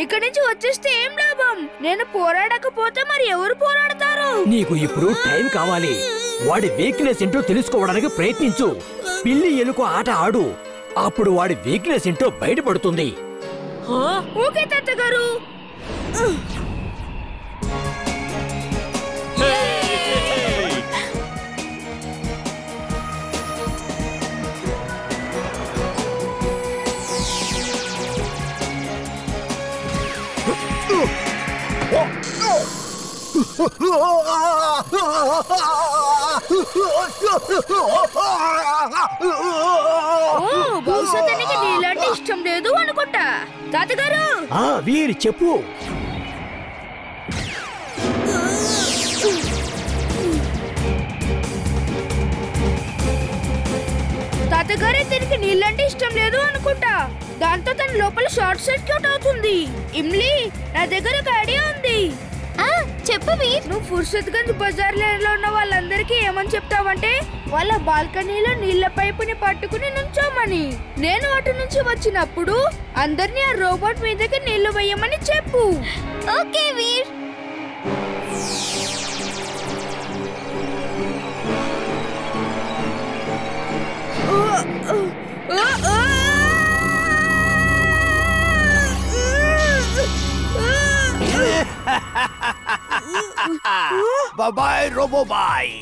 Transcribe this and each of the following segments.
ఇక్కడి నుంచి వచ్చేస్తే ఏం లాభం? నేను పోరాడకపోతే మరి ఎవరు పోరాడతారు? నీకు ఇప్పుడు టైం కావాలి. వాడి వీక్నెస్ ఏంటో తెలుసుకోవడానికి ప్రయత్నించు. పిల్లి ఎలుక ఆట ఆడు, అప్పుడు వాడి వీక్నెస్ ఏంటో బయటపడుతుంది. ఓకే తాతగారు. బహుశా తనకి నీళ్ళంటే ఇష్టం లేదు అనుకుంటా. తాతగారు వీరు చెప్పు. తాతగారే తనకి నీళ్ళంటే ఇష్టం లేదు అనుకుంటా. దాంతో తన లోపల షార్ట్ సర్క్యూట్ అవుతుంది. ఇమ్లీ, నా దగ్గర ఒక ఐడియా ఉంది. చెప్పు వీర్. నువ్వు ఫుర్సత్గంజ్ బజార్ లో ఉన్న వాళ్ళందరికీ ఏమని చెప్తావంటే వాళ్ళ బాల్కనీలో నీళ్ల పైపుని పట్టుకుని నుంచోమని. నేను అటు నుంచి వచ్చినప్పుడు అందరినీ ఆ రోబోట్ మీదకి నీళ్లు వేయమని చెప్పు. ఓకే వీర్. బాబాయ్ రోబోబాయ్,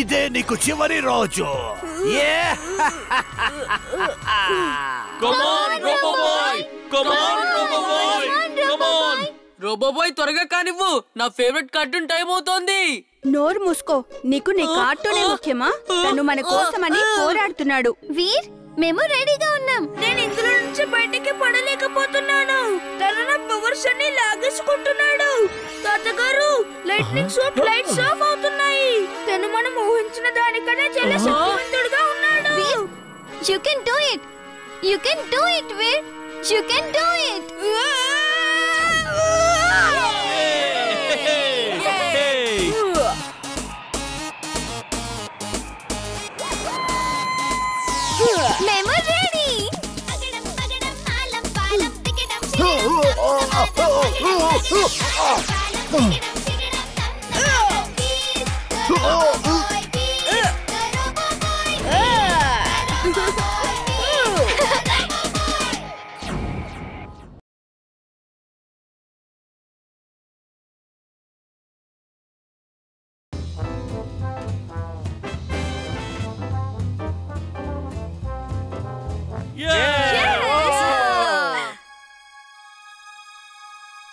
ఇదే నీకు చివరి రోజు. రోబోబాయ్ త్వరగా కానివ్వు, నా ఫేవరెట్ కార్టూన్ టైం అవుతోంది. నోరు మూసుకో. నీకు నీ కార్టూనే ముఖ్యమా? తను మన కోసమని పోరాడుతున్నాడు. వీర్, మేము రెడీగా ఉన్నాం. నేను ఇందులో నుంచి బయటికి పడలేకపోతున్నాను. తను నా పవర్స్ అన్ని లాగేసుకుంటున్నాడు. తాతగారు, లైట్నింగ్ షాట్ లైట్స్ ఆఫ్ అవుతున్నాయి. తను మనం ఊహించిన దానికన్నా చాలా శక్తివంతుడుగా ఉన్నాడు. You can do it. You can do it, Veer. You can do it. మేము రెడీ.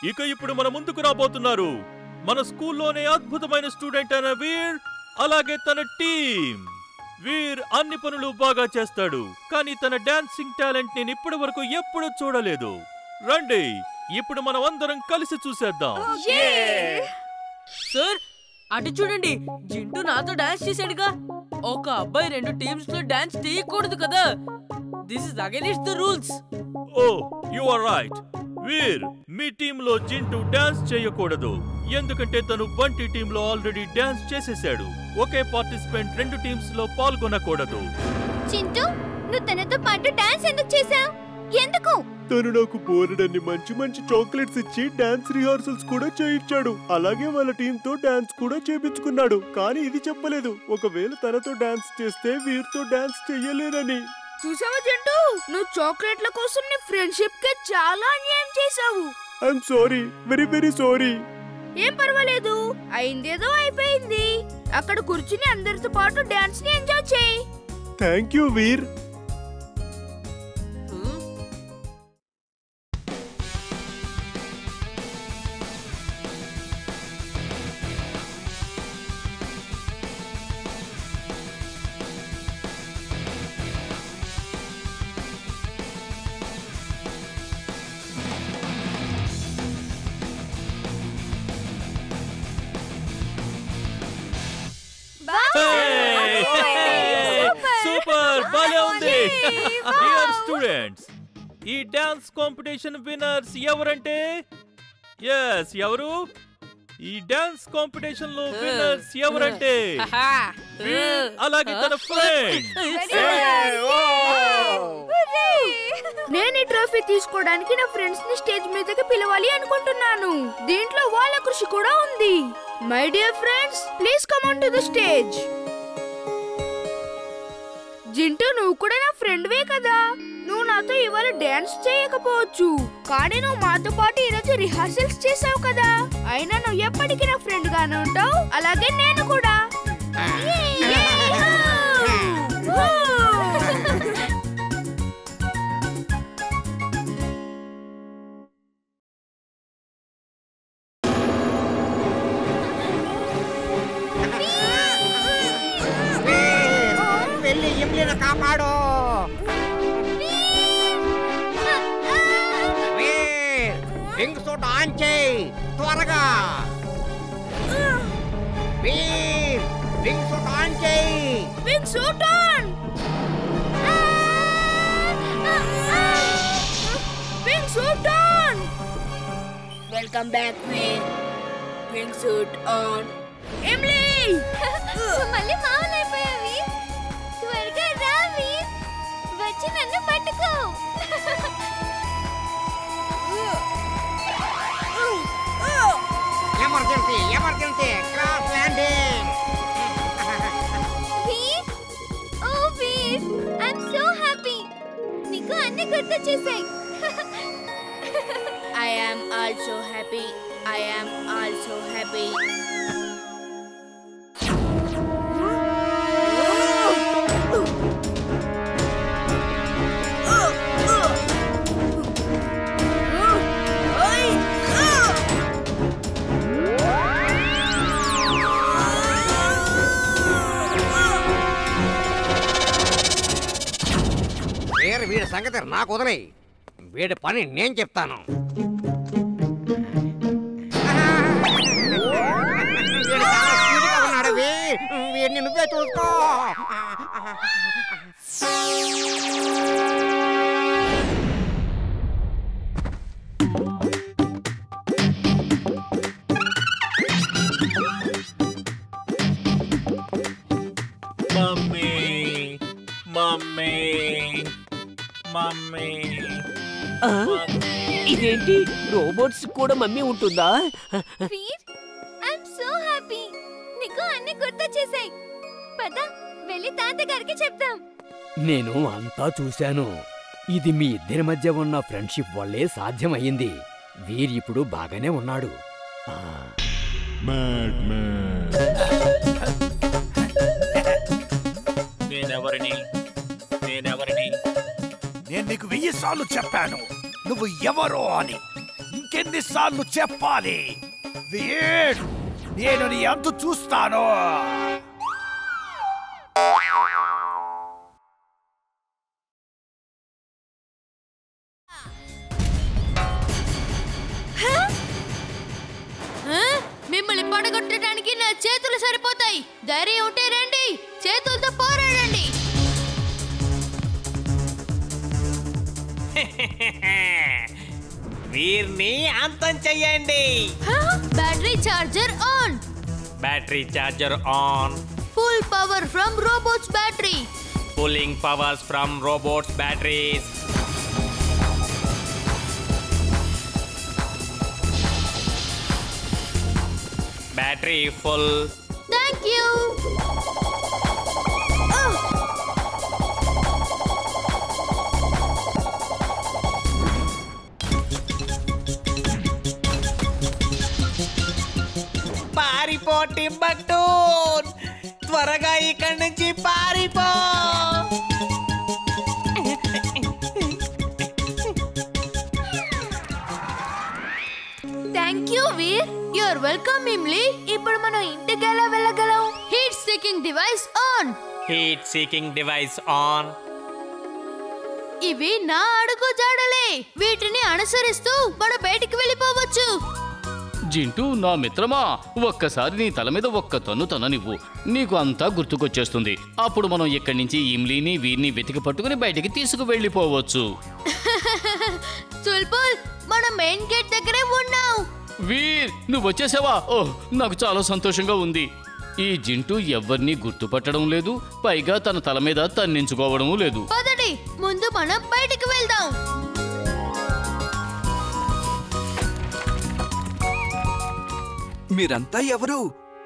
ఇక ఇప్పుడు మన ముందుకు రాబోతున్నారు మన స్కూల్లోనే అద్భుతమైన స్టూడెంట్ అయిన వీర్, అలాగే తన టీం. వీర్ అన్ని పనులు బాగా చేస్తాడు, కానీ తన డాన్సింగ్ టాలెంట్ నేను ఇప్పటి వరకు ఎప్పుడూ చూడలేదు. రండి, ఇప్పుడు మనం అందరం కలిసి చూసేద్దాం. సార్, అటు చూడండి, జింటూ నాతో డాన్స్ చేశాడుగా. ఒక అబ్బాయి రెండు టీమ్స్ లో డాన్స్ చేయకూడదు కదా. This is against the rules. Oh, you are right. Veer, మీ టీంలో జింటూ డాన్స్ చేయకూడదు, ఎందుకంటే తను బంటి టీంలో ఆల్రెడీ డాన్స్ చేసేశాడు. ఒకే పార్టిసిపెంట్ రెండు టీమ్స్ లో పాల్గొనకూడదు. చింటూ, నువ్వు తనతో పాటు డాన్స్ ఎందుకు చేశావు? ఎందుకు? తను నాకు బోలెడన్ని మంచి మంచి చాక్లెట్స్ ఇచ్చి డాన్స్ రిహార్సల్స్ కూడా చేయించాడు. అలాగే వాళ్ళ టీంతో డాన్స్ కూడా చేపించుకున్నాడు. కానీ ఇది చెప్పలేదు, ఒకవేళ తనతో డాన్స్ చేస్తే వీరితో డాన్స్ చెయ్యలేనని. చూసావా జింటూ, నువ్వు చాక్లెట్ల కోసం నీ ఫ్రెండ్షిప్ కి చాలా అన్యాయం చేసావు. I'm sorry, very very sorry. ఏం పర్వాలేదు, అయిందేదో అయిపోయింది. అక్కడ కూర్చుని అందరితో పాటు డాన్స్ ని ఎంజాయ్ చేయి. Thank you Veer. సూపర్, భలే ఉంది. డియర్ స్టూడెంట్స్, ఈ డాన్స్ కాంపిటీషన్ విన్నర్స్ ఎవరంటే? ఎవరు? ఈ డాన్స్ కాంపిటీషన్ లో విన్నర్స్ ఎవరంటే వీర్ అలాగే తన ఫ్రెండ్. నేను ఈ ట్రోఫీ తీసుకోవడానికి నా ఫ్రెండ్స్ ని స్టేజ్ మీదకి పిలవాలి అనుకుంటున్నాను. దీంట్లో వాళ్ళ కృషి కూడా ఉంది. My dear friends, please come on to the stage. Jintu, నువ్వు కూడా నా ఫ్రెండ్వే కదా. నువ్వు నాతో ఇవాళ డాన్స్ చేయకపోవచ్చు, కానీ నువ్వు మాతో పాటు ఈరోజు రిహార్సల్స్ చేసావు కదా. అయినా నువ్వు ఎప్పటికీ నా ఫ్రెండ్ గానే ఉంటావు. అలాగే నేను కూడా. వెళ్ళి ఇమ్లీని కాపాడు. రింగ్ సూట్ ఆన్ చేయి త్వరగా. రింగ్ సూట్ ఆన్ చేయి. Ring suit on. Ring suit on. Welcome back Veer. Ring suit on. Imli, మళ్ళీ మామూలైపోయావి. త్వరగా రా వీర్, వచ్చి నన్ను పట్టుకో. Emergency emergency crash landing. Veer, oh Veer, I'm so happy. నీకు అన్ని గుర్తు చేశాయి. I am also happy. I am also happy. వీడి సంగతి నాకు వదిలే. వీడి పని నేను చెప్తాను. వీడిని నువ్వే చూసుకో. Mummy mummy mummy. ఇదేంటి, రోబోట్స్ కూడా మమ్మీ ఉంటుందా? వీర్, ఐఎమ్ సో హ్యాపీ. నీకు అన్ని గుర్తు చేశాయి. పద వెళ్ళి తాతగారికి చెప్దాం. నేను అంతా చూశాను. ఇది మీ ఇద్దరి మధ్య ఉన్న ఫ్రెండ్షిప్ వల్లే సాధ్యమయ్యింది. వీర్ ఇప్పుడు బాగానే ఉన్నాడు. నేనెవరిని? నేను నీకు 1000 సార్లు చెప్పాను నువ్వు ఎవరో అని. ఇంకెన్నిసార్లు చెప్పాలి? వీర్, నేను నీ అంతు చూస్తాను. మిమ్మల్ని పడగొట్టడానికి నా చేతులు సరిపోతాయి. ధైర్యం ఉంటే రండి, చేతులతో పోరాడండి. వీర్ని అంతం చెయ్యండి. Battery charger on. Battery charger on. Full power from robots battery. Pulling powers from robots batteries. Battery full. Thank you. పారిపో టింబక్టూన్, త్వరగా ఇక్కడి నుంచి పారిపో. Thank you Veer. You're welcome Imli. ఇప్పుడు మనం ఇంటికి ఎలా వెళ్ళగలం? Heat seeking device on. Heat seeking device on. ఇవి నా అడుగు జాడలే. వీటిని అనుసరిస్తూ మనం బయటికి వెళ్ళిపోవచ్చు. జింటూ, నా మిత్రమా, ఒక్కసారి నీ తల మీద ఒక్క తన్ను తననివ్వు. నీకు అంతా గుర్తుకొచ్చేస్తుంది. అప్పుడు మనం ఇక్కడి నుంచి ఇమ్లీని వీరిని వెతికి పట్టుకుని బయటికి తీసుకు వెళ్ళిపోవచ్చు. చుల్బుల్, మనం మెయిన్ గేట్ దగ్గరే ఉన్నాం. వీర్ నువ్వు వచ్చేసావా? ఓహ్, నాకు చాలా సంతోషంగా ఉంది. ఈ జింటూ ఎవరిని గుర్తుపట్టడం లేదు, పైగా తన తల మీద తన్నించుకోవడం లేదు. పదండి, ముందు మనం బయటికి వెళ్దాం. మీరంతా ఎవరు?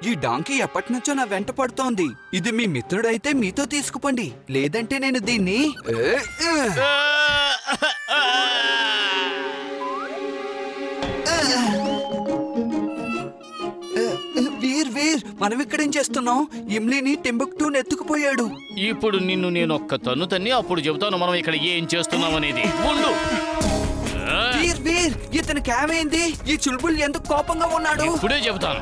ఈ డాంకీ ఎప్పటి నుంచో నా వెంట పడుతోంది. ఇది మీ మిత్రుడైతే మీతో తీసుకుపోండి, లేదంటే నేను దీన్ని వీర్ వీర్ మనం ఇక్కడేం చేస్తున్నాం? ఇమ్లీని టింబక్టూన్ ఎత్తుకుపోయాడు. ఇప్పుడు నిన్ను నేను ఒక్క తన్ను తన్ని అప్పుడు చెబుతాను మనం ఇక్కడ ఏం చేస్తున్నాం అనేది. ఉండు. వీర్ వీర్ ఇతనికి ఏమైంది? ఈ చుల్బుల్ ఎందుకు కోపంగా ఉన్నాడు? ఇప్పుడే చెబుతాను.